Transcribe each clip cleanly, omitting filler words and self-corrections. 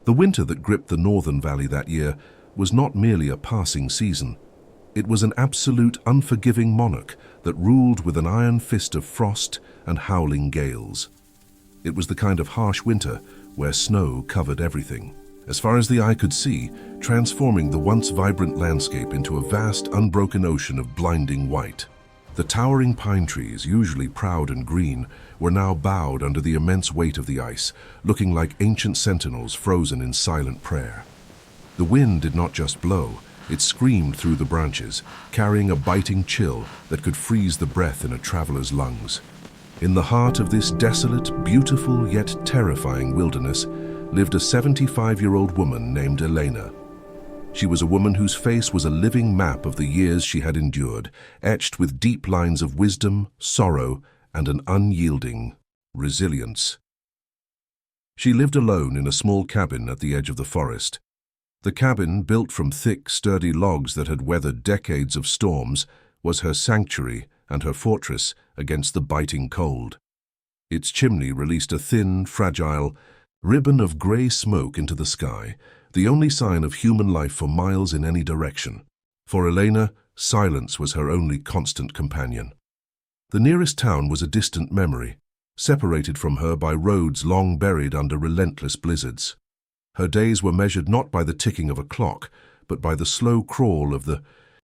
The winter that gripped the northern valley that year was not merely a passing season. It was an absolute, unforgiving monarch that ruled with an iron fist of frost and howling gales. It was the kind of harsh winter where snow covered everything, as far as the eye could see, transforming the once vibrant landscape into a vast, unbroken ocean of blinding white. The towering pine trees, usually proud and green, were now bowed under the immense weight of the ice, looking like ancient sentinels frozen in silent prayer. The wind did not just blow, it screamed through the branches, carrying a biting chill that could freeze the breath in a traveler's lungs. In the heart of this desolate, beautiful yet terrifying wilderness lived a 75-year-old woman named Elena. She was a woman whose face was a living map of the years she had endured, etched with deep lines of wisdom, sorrow, and an unyielding resilience. She lived alone in a small cabin at the edge of the forest. The cabin, built from thick, sturdy logs that had weathered decades of storms, was her sanctuary and her fortress against the biting cold. Its chimney released a thin, fragile ribbon of gray smoke into the sky, the only sign of human life for miles in any direction. For Elena, silence was her only constant companion. The nearest town was a distant memory, separated from her by roads long buried under relentless blizzards. Her days were measured not by the ticking of a clock, but by the slow crawl of the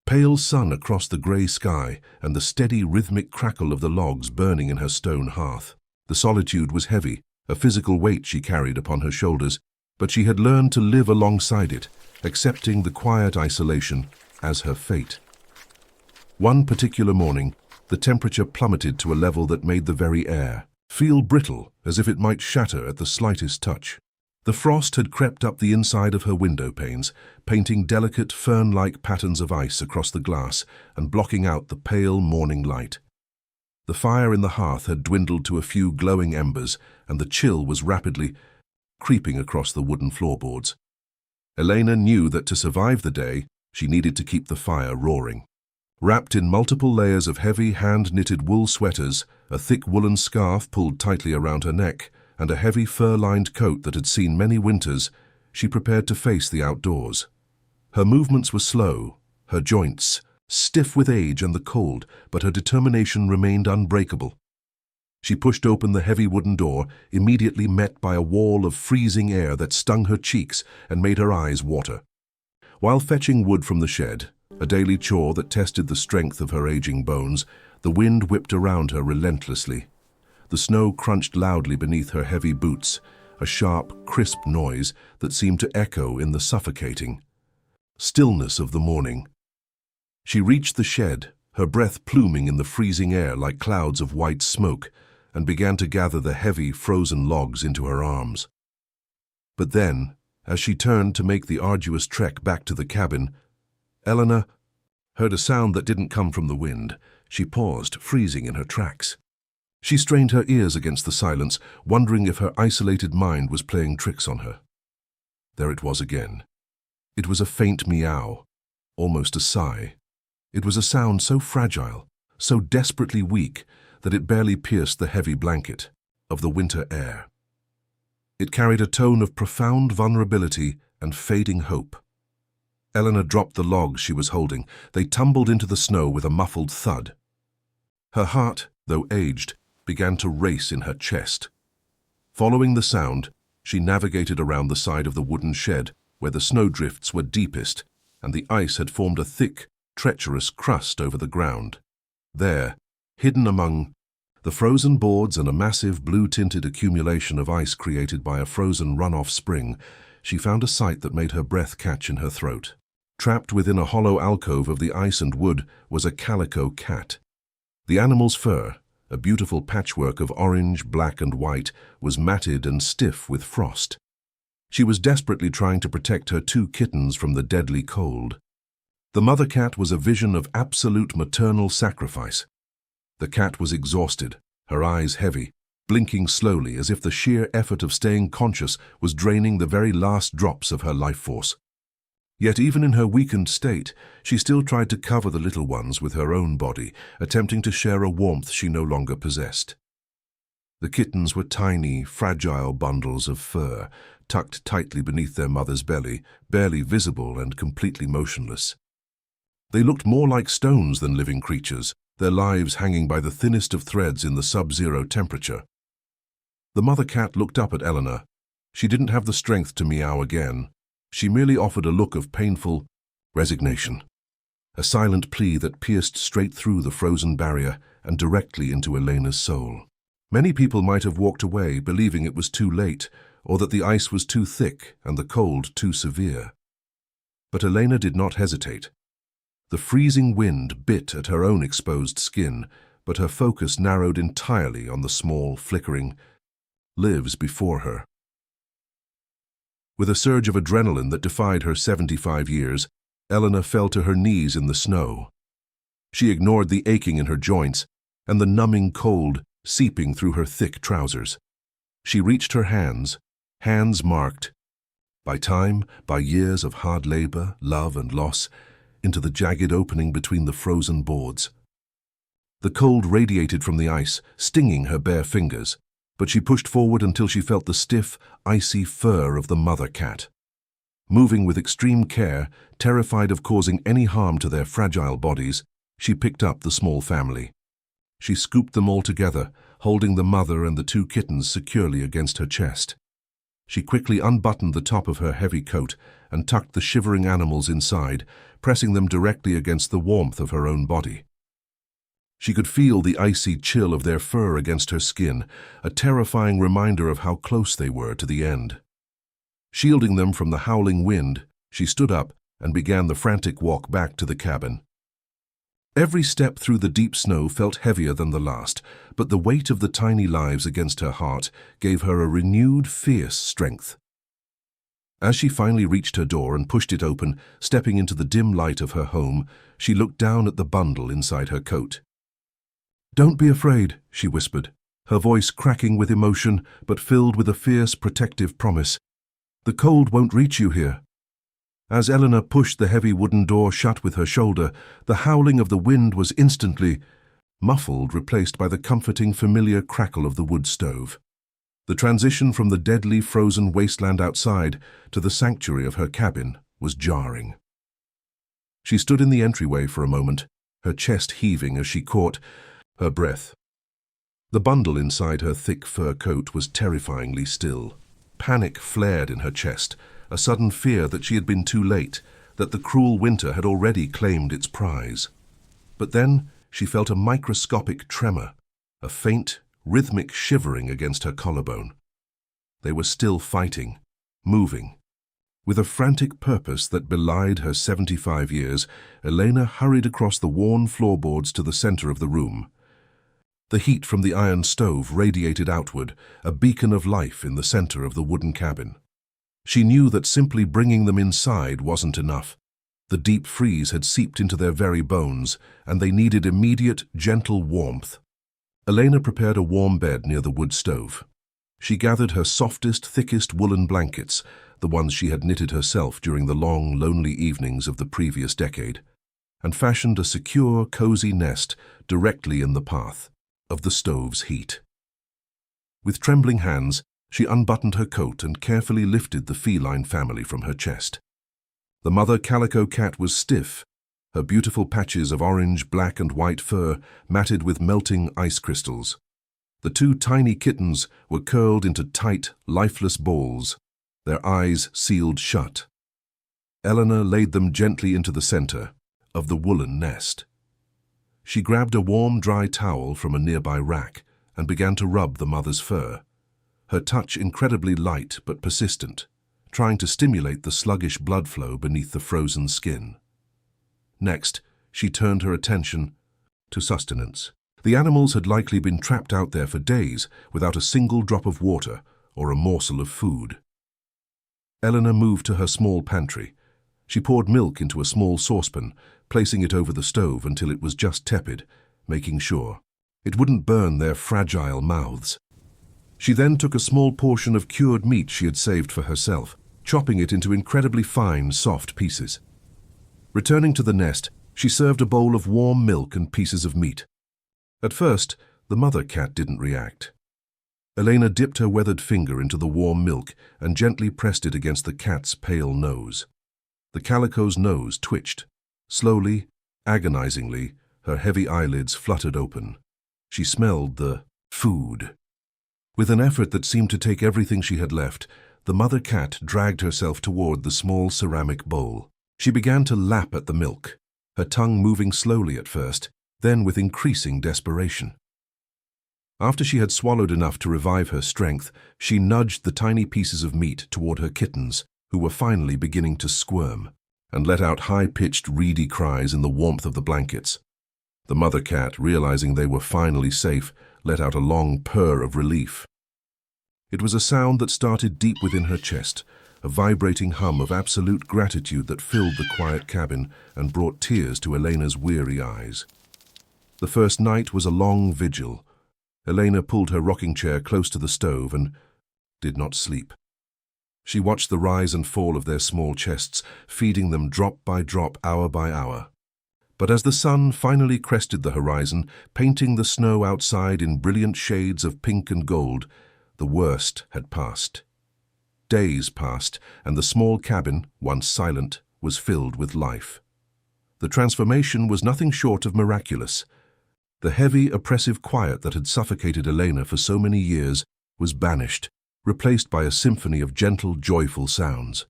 pale sun across the gray sky and the steady rhythmic crackle of the logs burning in her stone hearth. The solitude was heavy, a physical weight she carried upon her shoulders, but she had learned to live alongside it, accepting the quiet isolation as her fate. One particular morning, the temperature plummeted to a level that made the very air feel brittle, as if it might shatter at the slightest touch. The frost had crept up the inside of her window panes, painting delicate fern-like patterns of ice across the glass and blocking out the pale morning light. The fire in the hearth had dwindled to a few glowing embers, and the chill was rapidly creeping across the wooden floorboards. Elena knew that to survive the day, she needed to keep the fire roaring. Wrapped in multiple layers of heavy hand-knitted wool sweaters, a thick woolen scarf pulled tightly around her neck, and a heavy fur-lined coat that had seen many winters, she prepared to face the outdoors. Her movements were slow, her joints stiff with age and the cold, but her determination remained unbreakable. She pushed open the heavy wooden door, immediately met by a wall of freezing air that stung her cheeks and made her eyes water. While fetching wood from the shed, a daily chore that tested the strength of her aging bones, the wind whipped around her relentlessly. The snow crunched loudly beneath her heavy boots, a sharp, crisp noise that seemed to echo in the suffocating stillness of the morning. She reached the shed, her breath pluming in the freezing air like clouds of white smoke, and began to gather the heavy, frozen logs into her arms. But then, as she turned to make the arduous trek back to the cabin, Elena heard a sound that didn't come from the wind. She paused, freezing in her tracks. She strained her ears against the silence, wondering if her isolated mind was playing tricks on her. There it was again. It was a faint meow, almost a sigh. It was a sound so fragile, so desperately weak, that it barely pierced the heavy blanket of the winter air. It carried a tone of profound vulnerability and fading hope. Elena dropped the logs she was holding. They tumbled into the snow with a muffled thud. Her heart, though aged, began to race in her chest. Following the sound, she navigated around the side of the wooden shed where the snowdrifts were deepest and the ice had formed a thick, treacherous crust over the ground. There, hidden among the frozen boards and a massive blue-tinted accumulation of ice created by a frozen runoff spring, she found a sight that made her breath catch in her throat. Trapped within a hollow alcove of the ice and wood was a calico cat. The animal's fur, a beautiful patchwork of orange, black, and white, was matted and stiff with frost. She was desperately trying to protect her two kittens from the deadly cold. The mother cat was a vision of absolute maternal sacrifice. The cat was exhausted, her eyes heavy, blinking slowly as if the sheer effort of staying conscious was draining the very last drops of her life force. Yet even in her weakened state, she still tried to cover the little ones with her own body, attempting to share a warmth she no longer possessed. The kittens were tiny, fragile bundles of fur, tucked tightly beneath their mother's belly, barely visible and completely motionless. They looked more like stones than living creatures, their lives hanging by the thinnest of threads in the sub-zero temperature. The mother cat looked up at Elena. She didn't have the strength to meow again. She merely offered a look of painful resignation, a silent plea that pierced straight through the frozen barrier and directly into Elena's soul. Many people might have walked away, believing it was too late, or that the ice was too thick and the cold too severe. But Elena did not hesitate. The freezing wind bit at her own exposed skin, but her focus narrowed entirely on the small, flickering lives before her. With a surge of adrenaline that defied her 75 years, Elena fell to her knees in the snow. She ignored the aching in her joints and the numbing cold seeping through her thick trousers. She reached her hands marked by time, by years of hard labor, love and loss, into the jagged opening between the frozen boards. The cold radiated from the ice, stinging her bare fingers, but she pushed forward until she felt the stiff, icy fur of the mother cat. Moving with extreme care, terrified of causing any harm to their fragile bodies, she picked up the small family. She scooped them all together, holding the mother and the two kittens securely against her chest. She quickly unbuttoned the top of her heavy coat and tucked the shivering animals inside, pressing them directly against the warmth of her own body. She could feel the icy chill of their fur against her skin, a terrifying reminder of how close they were to the end. Shielding them from the howling wind, she stood up and began the frantic walk back to the cabin. Every step through the deep snow felt heavier than the last, but the weight of the tiny lives against her heart gave her a renewed, fierce strength. As she finally reached her door and pushed it open, stepping into the dim light of her home, she looked down at the bundle inside her coat. "Don't be afraid," she whispered, her voice cracking with emotion but filled with a fierce, protective promise. "The cold won't reach you here." As Elena pushed the heavy wooden door shut with her shoulder, the howling of the wind was instantly muffled, replaced by the comforting, familiar crackle of the wood stove. The transition from the deadly, frozen wasteland outside to the sanctuary of her cabin was jarring. She stood in the entryway for a moment, her chest heaving as she caught her breath. The bundle inside her thick fur coat was terrifyingly still. Panic flared in her chest, a sudden fear that she had been too late, that the cruel winter had already claimed its prize. But then she felt a microscopic tremor, a faint, rhythmic shivering against her collarbone. They were still fighting, moving. With a frantic purpose that belied her 75 years, Elena hurried across the worn floorboards to the center of the room. The heat from the iron stove radiated outward, a beacon of life in the center of the wooden cabin. She knew that simply bringing them inside wasn't enough. The deep freeze had seeped into their very bones, and they needed immediate, gentle warmth. Elena prepared a warm bed near the wood stove. She gathered her softest, thickest woolen blankets, the ones she had knitted herself during the long, lonely evenings of the previous decade, and fashioned a secure, cozy nest directly in the path of the stove's heat. With trembling hands, she unbuttoned her coat and carefully lifted the feline family from her chest. The mother calico cat was stiff, her beautiful patches of orange, black and white fur matted with melting ice crystals. The two tiny kittens were curled into tight, lifeless balls, their eyes sealed shut. Elena laid them gently into the center of the woolen nest. She grabbed a warm, dry towel from a nearby rack and began to rub the mother's fur, her touch incredibly light but persistent, trying to stimulate the sluggish blood flow beneath the frozen skin. Next, she turned her attention to sustenance. The animals had likely been trapped out there for days without a single drop of water or a morsel of food. Elena moved to her small pantry. She poured milk into a small saucepan, placing it over the stove until it was just tepid, making sure it wouldn't burn their fragile mouths. She then took a small portion of cured meat she had saved for herself, chopping it into incredibly fine, soft pieces. Returning to the nest, she served a bowl of warm milk and pieces of meat. At first, the mother cat didn't react. Elena dipped her weathered finger into the warm milk and gently pressed it against the cat's pale nose. The calico's nose twitched. Slowly, agonizingly, her heavy eyelids fluttered open. She smelled the food. With an effort that seemed to take everything she had left, the mother cat dragged herself toward the small ceramic bowl. She began to lap at the milk, her tongue moving slowly at first, then with increasing desperation. After she had swallowed enough to revive her strength, she nudged the tiny pieces of meat toward her kittens, who were finally beginning to squirm, and let out high-pitched, reedy cries in the warmth of the blankets. The mother cat, realizing they were finally safe, let out a long purr of relief. It was a sound that started deep within her chest, a vibrating hum of absolute gratitude that filled the quiet cabin and brought tears to Elena's weary eyes. The first night was a long vigil. Elena pulled her rocking chair close to the stove and did not sleep. She watched the rise and fall of their small chests, feeding them drop by drop, hour by hour. But as the sun finally crested the horizon, painting the snow outside in brilliant shades of pink and gold, the worst had passed. Days passed, and the small cabin, once silent, was filled with life. The transformation was nothing short of miraculous. The heavy, oppressive quiet that had suffocated Elena for so many years was banished, replaced by a symphony of gentle, joyful sounds.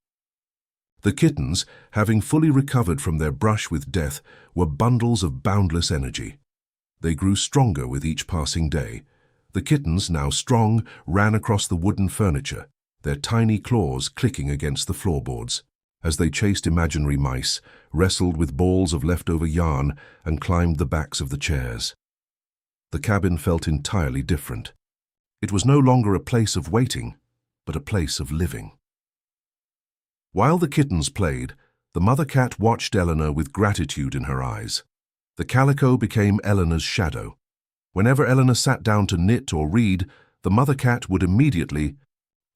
The kittens, having fully recovered from their brush with death, were bundles of boundless energy. They grew stronger with each passing day. The kittens, now strong, ran across the wooden furniture, their tiny claws clicking against the floorboards, as they chased imaginary mice, wrestled with balls of leftover yarn, and climbed the backs of the chairs. The cabin felt entirely different. It was no longer a place of waiting, but a place of living. While the kittens played, the mother cat watched Elena with gratitude in her eyes. The calico became Elena's shadow. Whenever Elena sat down to knit or read, the mother cat would immediately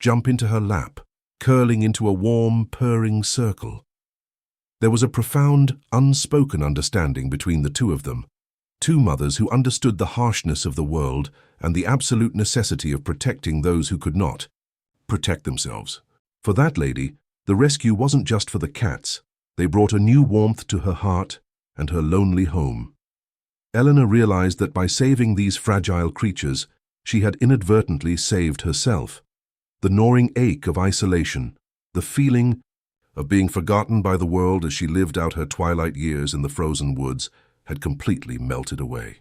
jump into her lap, curling into a warm, purring circle. There was a profound, unspoken understanding between the two of them. Two mothers who understood the harshness of the world and the absolute necessity of protecting those who could not protect themselves. For that lady, the rescue wasn't just for the cats. They brought a new warmth to her heart and her lonely home. Elena realized that by saving these fragile creatures, she had inadvertently saved herself. The gnawing ache of isolation, the feeling of being forgotten by the world as she lived out her twilight years in the frozen woods, had completely melted away.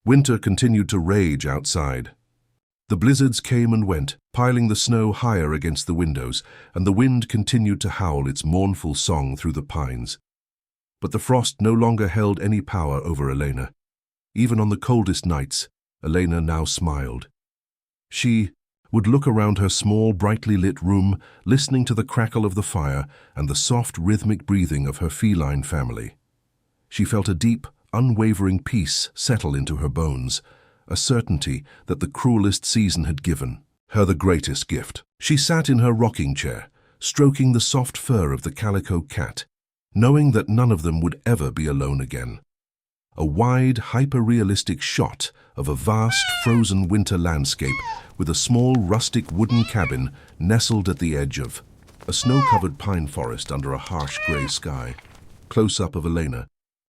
Winter continued to rage outside. The blizzards came and went, piling the snow higher against the windows, and the wind continued to howl its mournful song through the pines. But the frost no longer held any power over Elena. Even on the coldest nights, Elena now smiled. She would look around her small, brightly lit room, listening to the crackle of the fire and the soft, rhythmic breathing of her feline family. She felt a deep, unwavering peace settle into her bones, a certainty that the cruelest season had given her the greatest gift. She sat in her rocking chair, stroking the soft fur of the calico cat, knowing that none of them would ever be alone again. A wide, hyper-realistic shot of a vast, frozen winter landscape with a small, rustic wooden cabin nestled at the edge of a snow-covered pine forest under a harsh grey sky. Close-up of Elena,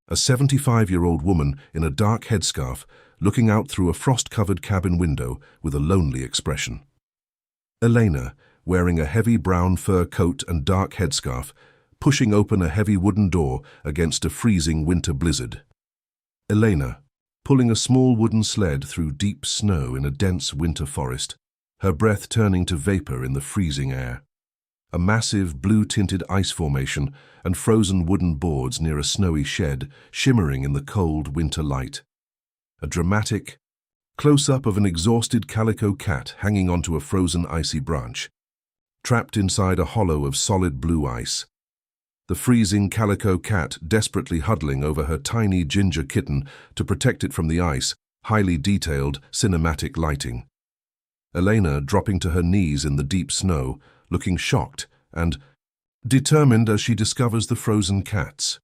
a 75-year-old woman in a dark headscarf, looking out through a frost-covered cabin window with a lonely expression. Elena, wearing a heavy brown fur coat and dark headscarf, pushing open a heavy wooden door against a freezing winter blizzard. Elena, pulling a small wooden sled through deep snow in a dense winter forest, her breath turning to vapor in the freezing air. A massive blue-tinted ice formation and frozen wooden boards near a snowy shed shimmering in the cold winter light. A dramatic close-up of an exhausted calico cat hanging onto a frozen icy branch, trapped inside a hollow of solid blue ice. The freezing calico cat desperately huddling over her tiny ginger kitten to protect it from the ice, highly detailed, cinematic lighting. Elena dropping to her knees in the deep snow, looking shocked and determined as she discovers the frozen cats.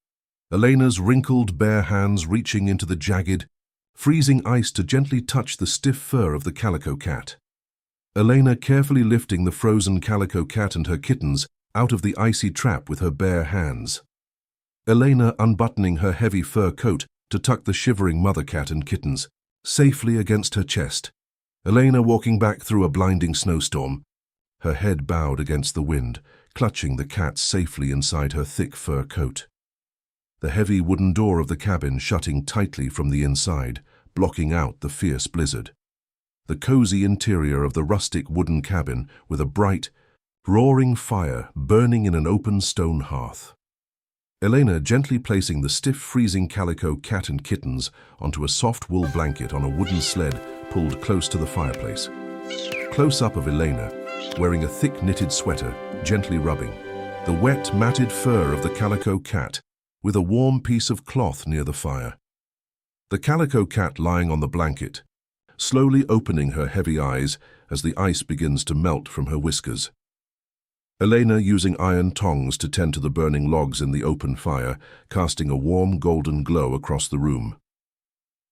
Elena's wrinkled bare hands reaching into the jagged, freezing ice to gently touch the stiff fur of the calico cat. Elena carefully lifting the frozen calico cat and her kittens out of the icy trap with her bare hands. Elena unbuttoning her heavy fur coat to tuck the shivering mother cat and kittens safely against her chest. Elena walking back through a blinding snowstorm, her head bowed against the wind, clutching the cats safely inside her thick fur coat. The heavy wooden door of the cabin shutting tightly from the inside, blocking out the fierce blizzard. The cozy interior of the rustic wooden cabin with a bright, roaring fire burning in an open stone hearth. Elena gently placing the stiff, freezing calico cat and kittens onto a soft wool blanket on a wooden sled pulled close to the fireplace. Close-up of Elena, wearing a thick knitted sweater, gently rubbing the wet, matted fur of the calico cat with a warm piece of cloth near the fire. The calico cat lying on the blanket, slowly opening her heavy eyes as the ice begins to melt from her whiskers. Elena using iron tongs to tend to the burning logs in the open fire, casting a warm golden glow across the room.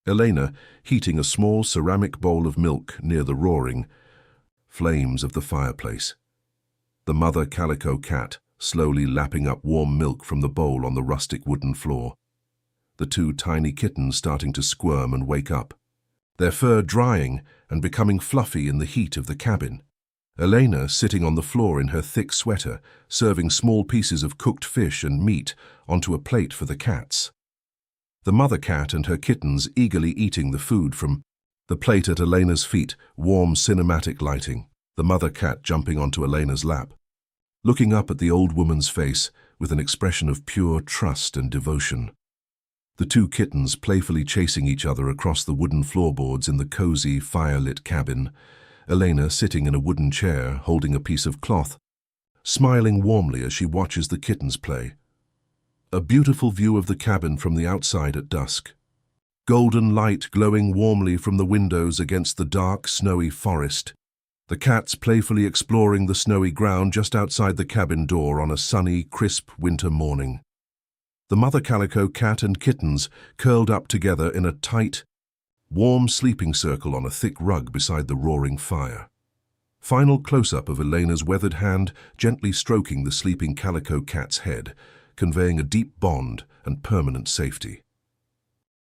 Elena heating a small ceramic bowl of milk near the roaring flames of the fireplace. The mother calico cat slowly lapping up warm milk from the bowl on the rustic wooden floor. The two tiny kittens starting to squirm and wake up, their fur drying and becoming fluffy in the heat of the cabin. Elena sitting on the floor in her thick sweater, serving small pieces of cooked fish and meat onto a plate for the cats. The mother cat and her kittens eagerly eating the food from the plate at Elena's feet, warm cinematic lighting. The mother cat jumping onto Elena's lap, looking up at the old woman's face with an expression of pure trust and devotion. The two kittens playfully chasing each other across the wooden floorboards in the cozy, fire-lit cabin. Elena sitting in a wooden chair, holding a piece of cloth, smiling warmly as she watches the kittens play. A beautiful view of the cabin from the outside at dusk. Golden light glowing warmly from the windows against the dark, snowy forest. The cats playfully exploring the snowy ground just outside the cabin door on a sunny, crisp winter morning. The mother calico cat and kittens curled up together in a tight, warm sleeping circle on a thick rug beside the roaring fire. Final close-up of Elena's weathered hand gently stroking the sleeping calico cat's head, conveying a deep bond and permanent safety.